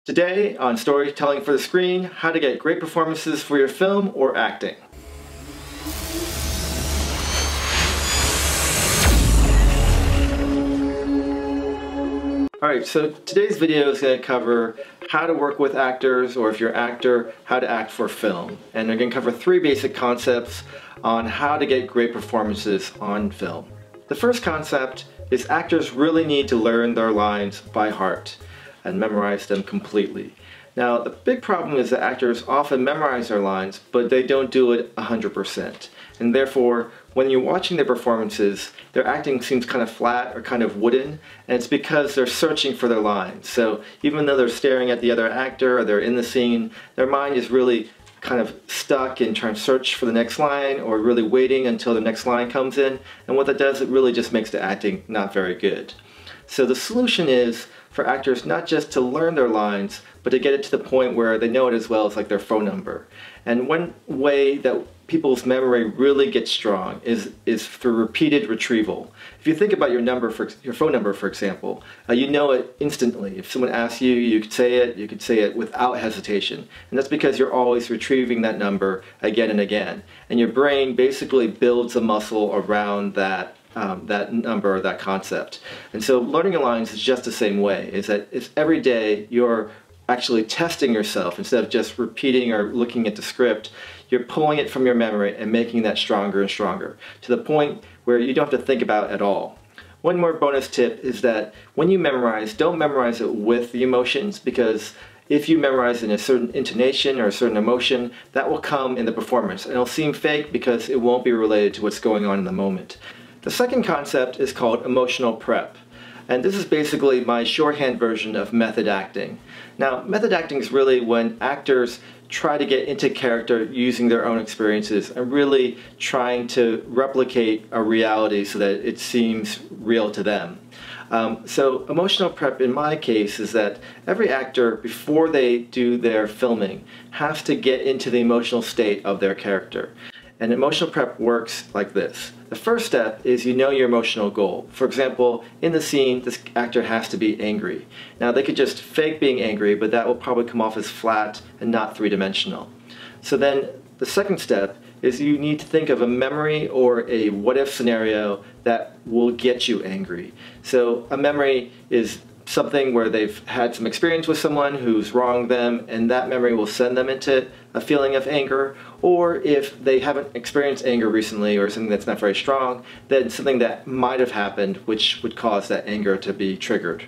Today on Storytelling for the Screen, how to get great performances for your film or acting. Alright, so today's video is going to cover how to work with actors, or if you're an actor, how to act for film. And they're going to cover three basic concepts on how to get great performances on film. The first concept is actors really need to learn their lines by heart and memorize them completely. Now, the big problem is that actors often memorize their lines, but they don't do it 100%. And therefore, when you're watching their performances, their acting seems kind of flat or kind of wooden, and it's because they're searching for their lines. So even though they're staring at the other actor or they're in the scene, their mind is really kind of stuck in trying to search for the next line or really waiting until the next line comes in. And what that does, it really just makes the acting not very good. So the solution is for actors not just to learn their lines, but to get it to the point where they know it as well as like their phone number. And one way that people's memory really gets strong is through repeated retrieval. If you think about your phone number, for example, you know it instantly. If someone asks you, you could say it without hesitation. And that's because you're always retrieving that number again and again. And your brain basically builds a muscle around that number, that concept. And so learning your lines is just the same way, is that it's every day you're actually testing yourself instead of just repeating or looking at the script. You're pulling it from your memory and making that stronger and stronger to the point where you don't have to think about it at all. One more bonus tip is that when you memorize, don't memorize it with the emotions, because if you memorize in a certain intonation or a certain emotion, that will come in the performance and it'll seem fake because it won't be related to what's going on in the moment. The second concept is called emotional prep. And this is basically my shorthand version of method acting. Now, method acting is really when actors try to get into character using their own experiences and really trying to replicate a reality so that it seems real to them. So emotional prep in my case is that every actor, before they do their filming, has to get into the emotional state of their character. And emotional prep works like this. The first step is you know your emotional goal. For example, in the scene, this actor has to be angry. Now, they could just fake being angry, but that will probably come off as flat and not three-dimensional. So then the second step is you need to think of a memory or a what-if scenario that will get you angry. So a memory is something where they've had some experience with someone who's wronged them, and that memory will send them into a feeling of anger. Or if they haven't experienced anger recently or something that's not very strong, then something that might have happened which would cause that anger to be triggered.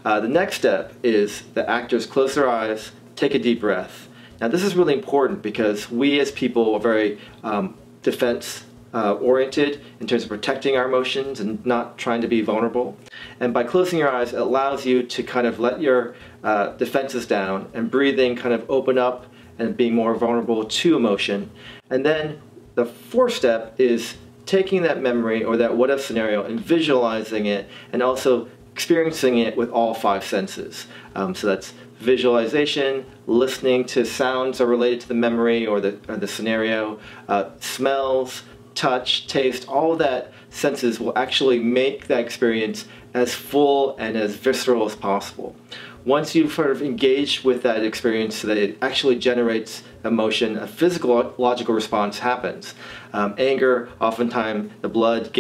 The next step is the actors close their eyes, take a deep breath. Now this is really important because we as people are very defense oriented in terms of protecting our emotions and not trying to be vulnerable. And by closing your eyes, it allows you to kind of let your defenses down, and breathing kind of open up and being more vulnerable to emotion. And then the fourth step is taking that memory or that what-if scenario and visualizing it, and also experiencing it with all five senses. So that's visualization, listening to sounds that are related to the memory or the scenario, smells, touch, taste, all of that senses will actually make that experience as full and as visceral as possible. Once you've sort of engaged with that experience so that it actually generates emotion, a physiological response happens. Anger, oftentimes the blood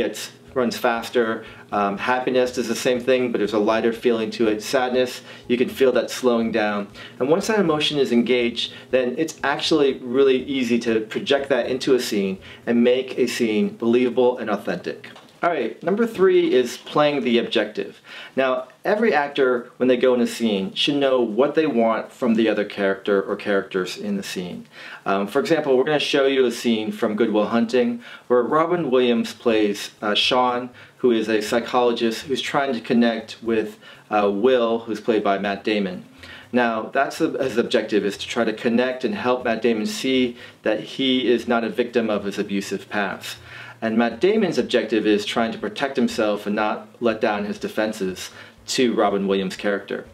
runs faster. Happiness is the same thing, but there's a lighter feeling to it. Sadness, you can feel that slowing down. And once that emotion is engaged, then it's actually really easy to project that into a scene and make a scene believable and authentic. Alright, number 3 is playing the objective. Now, every actor, when they go in a scene, should know what they want from the other character or characters in the scene. For example, we're going to show you a scene from Good Will Hunting where Robin Williams plays Sean, who is a psychologist who's trying to connect with Will, who's played by Matt Damon. Now, that's his objective, is to try to connect and help Matt Damon see that he is not a victim of his abusive past. And Matt Damon's objective is trying to protect himself and not let down his defenses to Robin Williams' character.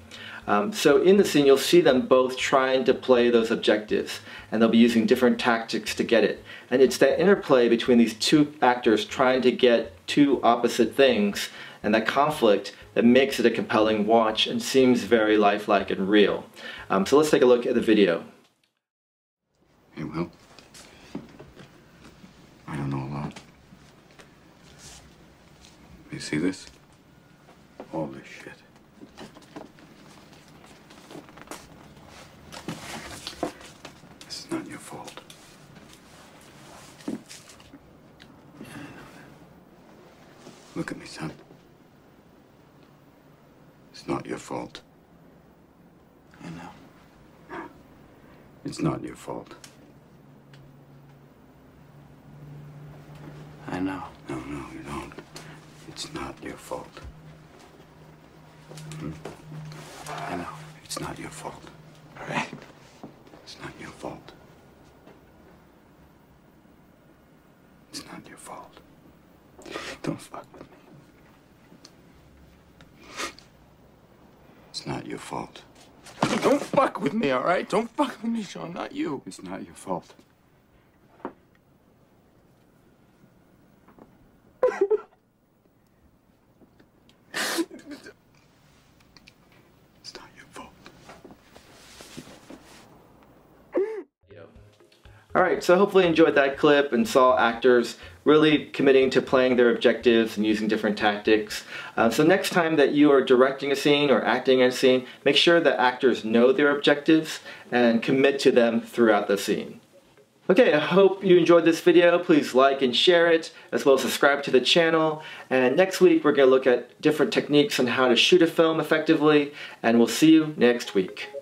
So in the scene, you'll see them both trying to play those objectives, and they'll be using different tactics to get it. And it's that interplay between these two actors trying to get two opposite things, and that conflict, that makes it a compelling watch and seems very lifelike and real. So let's take a look at the video. Hey, Will. I don't know a lot. You see this? All this shit. This is not your fault. Look at me, son. It's not your fault. I know. It's not your fault. I know. No, you don't. It's not your fault. I know. It's not your fault. All right. It's not your fault. It's not your fault. Don't fuck with me. It's not your fault. Don't fuck with me, all right? Don't fuck with me, Sean, not you. It's not your fault. It's not your fault. Alright, so hopefully you enjoyed that clip and saw actors really committing to playing their objectives and using different tactics. So next time that you are directing a scene or acting in a scene, make sure that actors know their objectives and commit to them throughout the scene. Okay, I hope you enjoyed this video. Please like and share it, as well as subscribe to the channel. And next week we're going to look at different techniques on how to shoot a film effectively, and we'll see you next week.